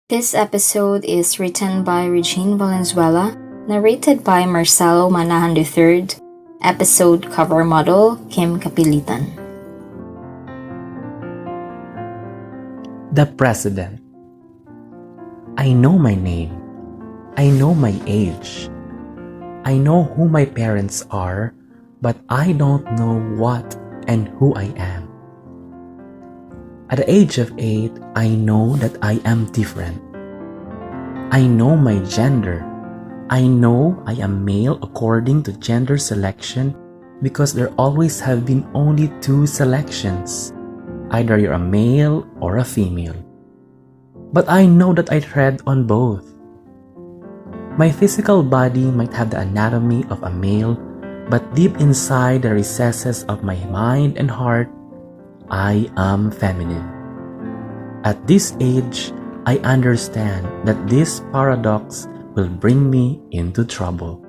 This episode is written by Regine Valenzuela, narrated by Marcelo Manahan III, episode cover model Kim Kapilitan. The President. I know my name. I know my age. I know who my parents are, but I don't know what and who I am. At the age of 8, I know that I am different. I know my gender. I know I am male according to gender selection because there always have been only 2 selections. Either you're a male or a female. But I know that I tread on both. My physical body might have the anatomy of a male, but deep inside the recesses of my mind and heart, I am feminine. At this age, I understand that this paradox will bring me into trouble.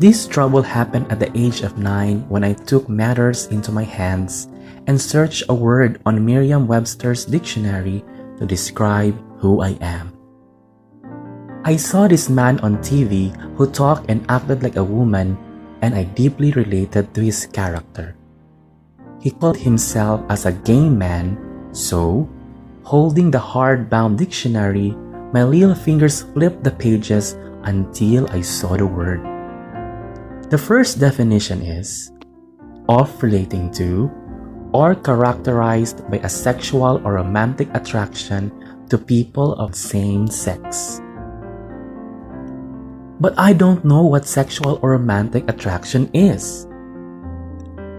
This trouble happened at the age of 9 when I took matters into my hands and searched a word on Merriam-Webster's dictionary to describe who I am. I saw this man on TV who talked and acted like a woman, and I deeply related to his character. He called himself as a gay man, so, holding the hardbound dictionary, my little fingers flipped the pages until I saw the word. The first definition is of relating to or characterized by a sexual or romantic attraction to people of the same sex. But I don't know what sexual or romantic attraction is.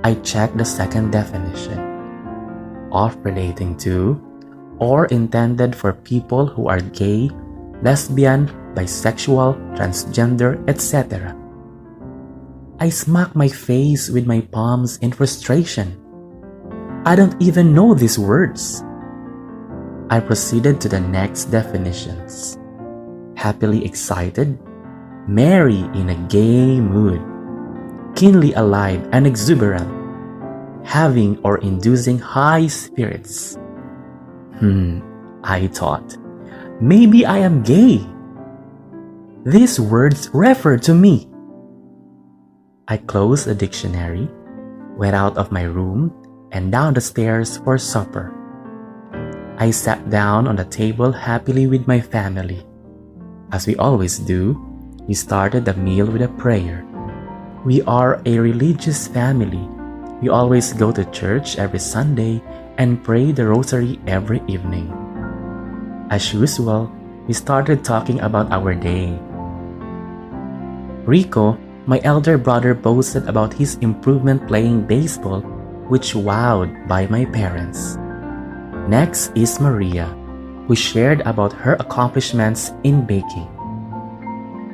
I checked the second definition of relating to or intended for people who are gay, lesbian, bisexual, transgender, etc. I smacked my face with my palms in frustration. I don't even know these words. I proceeded to the next definitions. Happily excited, merry in a gay mood, keenly alive and exuberant, having or inducing high spirits. I thought, maybe I am gay. These words refer to me. I closed the dictionary, went out of my room, and down the stairs for supper. I sat down on the table happily with my family. As we always do, we started the meal with a prayer. We are a religious family. We always go to church every Sunday and pray the rosary every evening. As usual, we started talking about our day. Rico, my elder brother, boasted about his improvement playing baseball, which wowed by my parents. Next is Maria, who shared about her accomplishments in baking.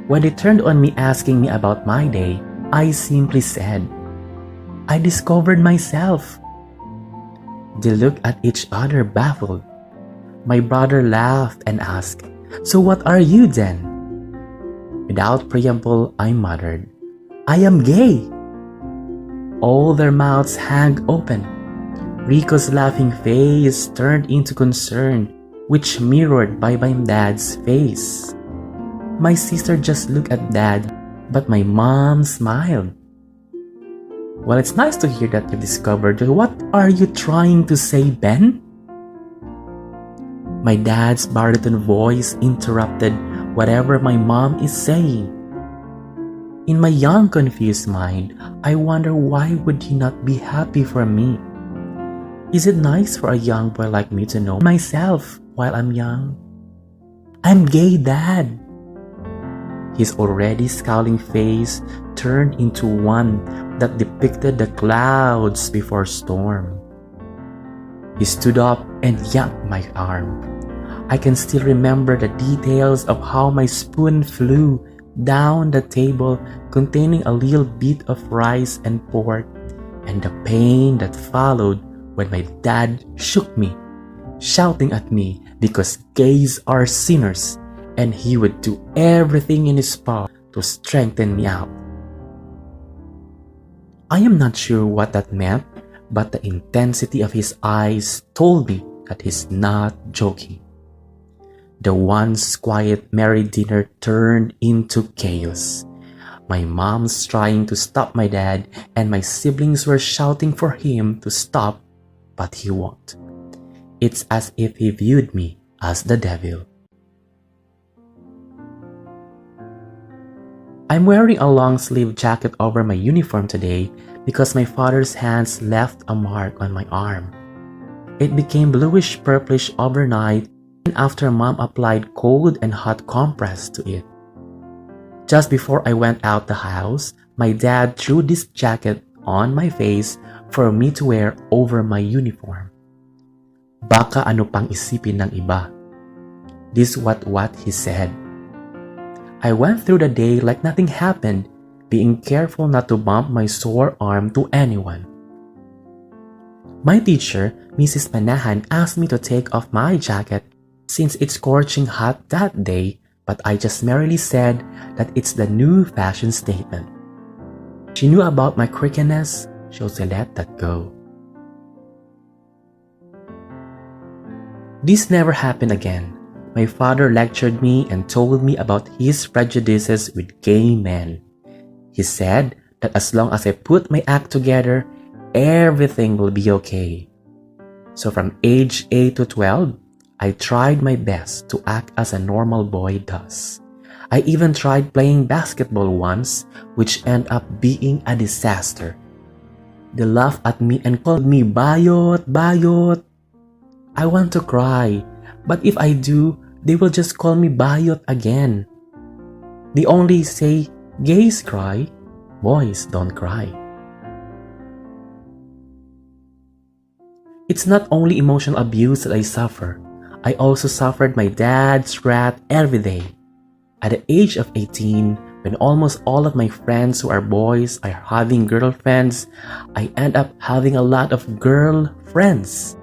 When they turned on me asking me about my day, I simply said, I discovered myself. They looked at each other baffled. My brother laughed and asked, So what are you then? Without preamble, I muttered, I am gay. All their mouths hung open. Rico's laughing face turned into concern, which mirrored by my dad's face. My sister just looked at Dad, but my mom smiled. Well, it's nice to hear that you've discovered. What are you trying to say, Ben? My dad's baritone voice interrupted whatever my mom is saying. In my young, confused mind, I wonder why would he not be happy for me? Is it nice for a young boy like me to know myself while I'm young? I'm gay, Dad. His already scowling face turned into one that depicted the clouds before storm. He stood up and yanked my arm. I can still remember the details of how my spoon flew down the table containing a little bit of rice and pork, and the pain that followed when my dad shook me, shouting at me because gays are sinners, and he would do everything in his power to strengthen me out. I am not sure what that meant, but the intensity of his eyes told me that he's not joking. The once quiet merry dinner turned into chaos. My mom's trying to stop my dad, and my siblings were shouting for him to stop, but he won't. It's as if he viewed me as the devil. I'm wearing a long-sleeve jacket over my uniform today because my father's hands left a mark on my arm. It became bluish-purplish overnight and after Mom applied cold and hot compress to it. Just before I went out the house, my dad threw this jacket on my face for me to wear over my uniform. Baka ano pang isipin ng iba. This what he said. I went through the day like nothing happened, being careful not to bump my sore arm to anyone. My teacher, Mrs. Manahan, asked me to take off my jacket since it's scorching hot that day, but I just merrily said that it's the new fashion statement. She knew about my quirkiness, so she let that go. This never happened again. My father lectured me and told me about his prejudices with gay men. He said that as long as I put my act together, everything will be okay. So from age 8 to 12, I tried my best to act as a normal boy does. I even tried playing basketball once, which ended up being a disaster. They laughed at me and called me bayot, bayot. I want to cry, but if I do, they will just call me bayot again. They only say, gays cry, boys don't cry. It's not only emotional abuse that I suffer. I also suffered my dad's wrath every day. At the age of 18, when almost all of my friends who are boys are having girlfriends, I end up having a lot of girl friends.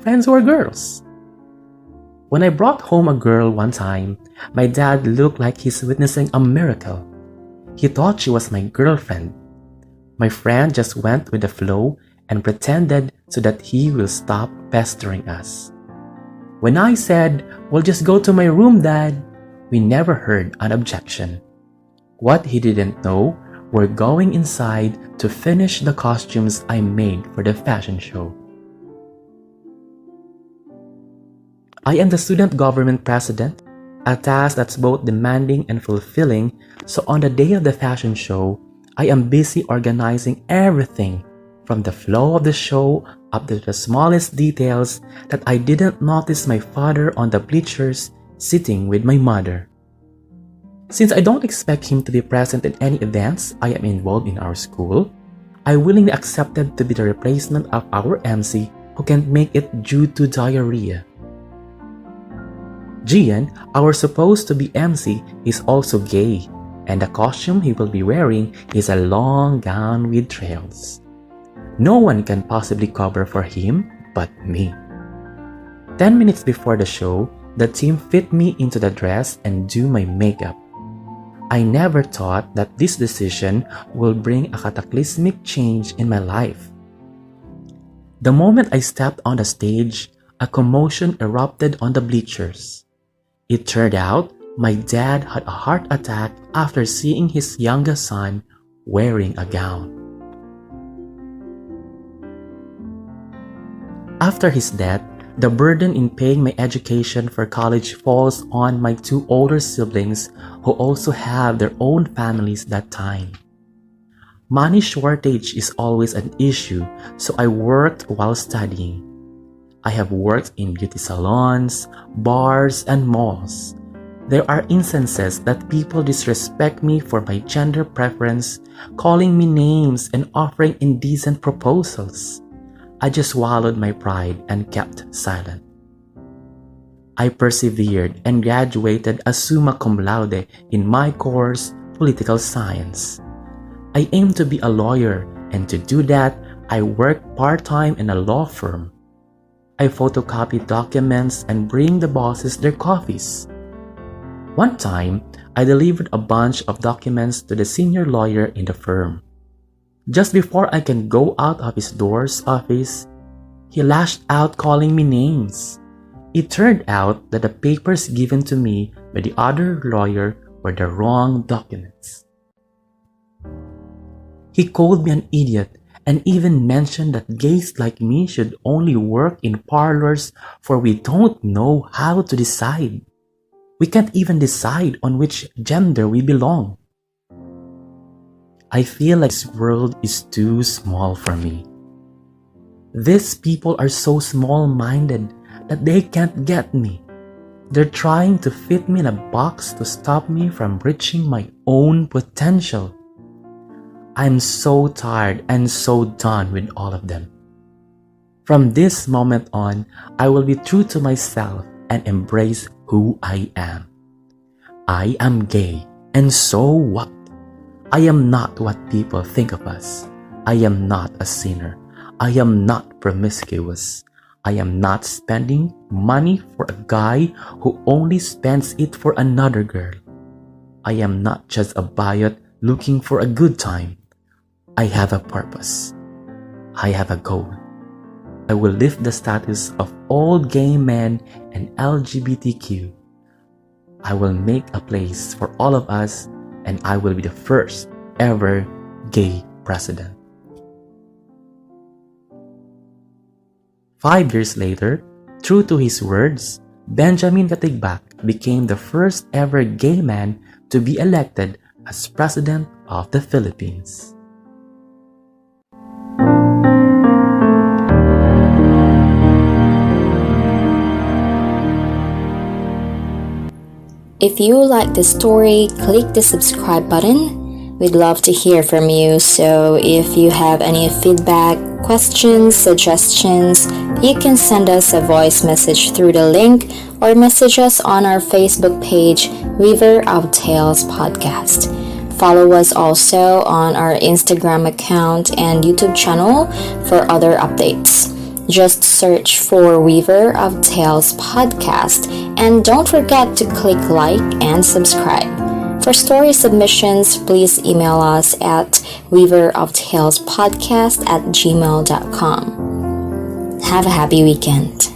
Friends who are girls. When I brought home a girl one time, my dad looked like he's witnessing a miracle. He thought she was my girlfriend. My friend just went with the flow and pretended so that he will stop pestering us. When I said, "We'll just go to my room, Dad," we never heard an objection. What he didn't know, we're going inside to finish the costumes I made for the fashion show. I am the student government president, a task that's both demanding and fulfilling, so on the day of the fashion show, I am busy organizing everything from the flow of the show up to the smallest details that I didn't notice my father on the bleachers sitting with my mother. Since I don't expect him to be present in any events I am involved in our school, I willingly accepted to be the replacement of our MC who can't make it due to diarrhea. Dianne, our supposed to be MC, is also gay, and the costume he will be wearing is a long gown with trails. No one can possibly cover for him but me. 10 minutes before the show, the team fit me into the dress and do my makeup. I never thought that this decision will bring a cataclysmic change in my life. The moment I stepped on the stage, a commotion erupted on the bleachers. It turned out my dad had a heart attack after seeing his youngest son wearing a gown. After his death, the burden in paying my education for college falls on my two older siblings who also have their own families that time. Money shortage is always an issue, so I worked while studying. I have worked in beauty salons, bars, and malls. There are instances that people disrespect me for my gender preference, calling me names and offering indecent proposals. I just swallowed my pride and kept silent. I persevered and graduated as summa cum laude in my course, Political Science. I aim to be a lawyer, and to do that, I work part-time in a law firm. I photocopy documents and bring the bosses their coffees. One time, I delivered a bunch of documents to the senior lawyer in the firm. Just before I can go out of his door's office, He lashed out calling me names. It turned out that the papers given to me by the other lawyer were the wrong documents. He called me an idiot and even mentioned that gays like me should only work in parlors, for we don't know how to decide. We can't even decide on which gender we belong. I feel like this world is too small for me. These people are so small-minded that they can't get me. They're trying to fit me in a box to stop me from reaching my own potential. I'm so tired and so done with all of them. From this moment on, I will be true to myself and embrace who I am. I am gay, and so what? I am not what people think of us. I am not a sinner. I am not promiscuous. I am not spending money for a guy who only spends it for another girl. I am not just a biot looking for a good time. I have a purpose. I have a goal. I will lift the status of all gay men and LGBTQ. I will make a place for all of us, and I will be the first ever gay president. 5 years later, true to his words, Benjamin Katigbak became the first ever gay man to be elected as President of the Philippines. If you like the story, click the subscribe button. We'd love to hear from you, so if you have any feedback, questions, suggestions, you can send us a voice message through the link or message us on our Facebook page, Weaver of Tales Podcast. Follow us also on our Instagram account and YouTube channel for other updates. Just search for Weaver of Tales Podcast, and don't forget to click like and subscribe. For story submissions, please email us at weaveroftalespodcast@gmail.com. Have a happy weekend.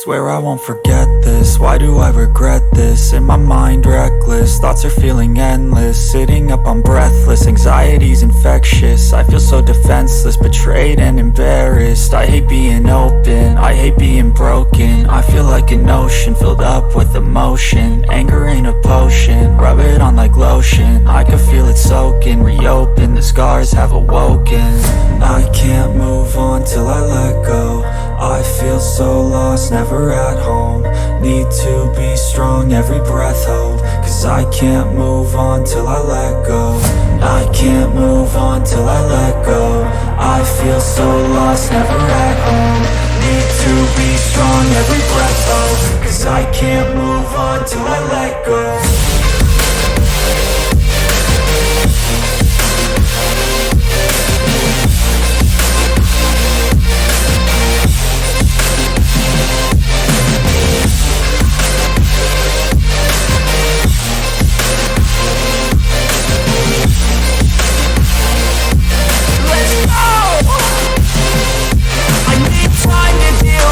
Swear I won't forget this, why do I regret this? In my mind reckless, thoughts are feeling endless. Sitting up I'm breathless, anxiety's infectious. I feel so defenseless, betrayed and embarrassed. I hate being open, I hate being broken. I feel like an ocean filled up with emotion. Anger ain't a potion, rub it on like lotion. I can feel it soaking, reopen, the scars have awoken. I can't move on till I let go. I feel so lost, never at home. Need to be strong, every breath hold. Cause I can't move on till I let go. I can't move on till I let go. I feel so lost, never at home. Need to be strong, every breath hold. Cause I can't move on till I let go.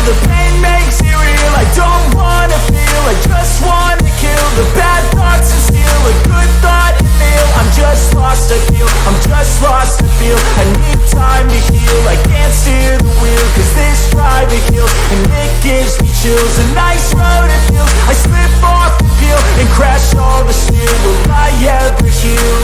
The pain makes it real, I don't wanna feel, I just wanna kill the bad thoughts and steal a good thought and feel. I'm just lost, I feel, I'm just lost, I feel. I need time to heal, I can't steer the wheel. Cause this drive to kill, and it gives me chills. A nice road it feels, I slip off the peel and crash all the steel. Will I ever heal?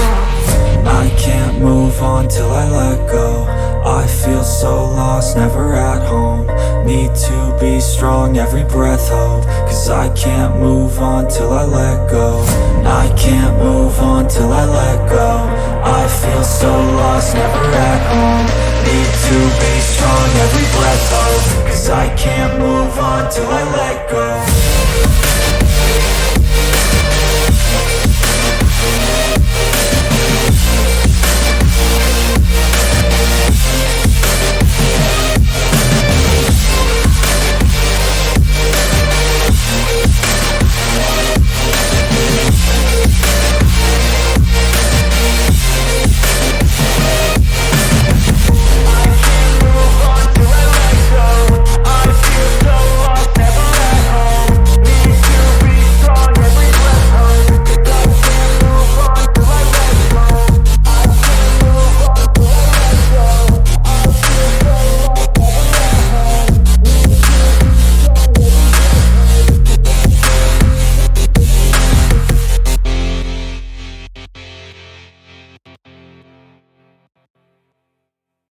I can't move on till I let go. I feel so lost, never at home. Need to be strong, every breath hold. Cause I can't move on till I let go. I can't move on till I let go. I feel so lost, never at home. Need to be strong, every breath hold. Cause I can't move on till I let go.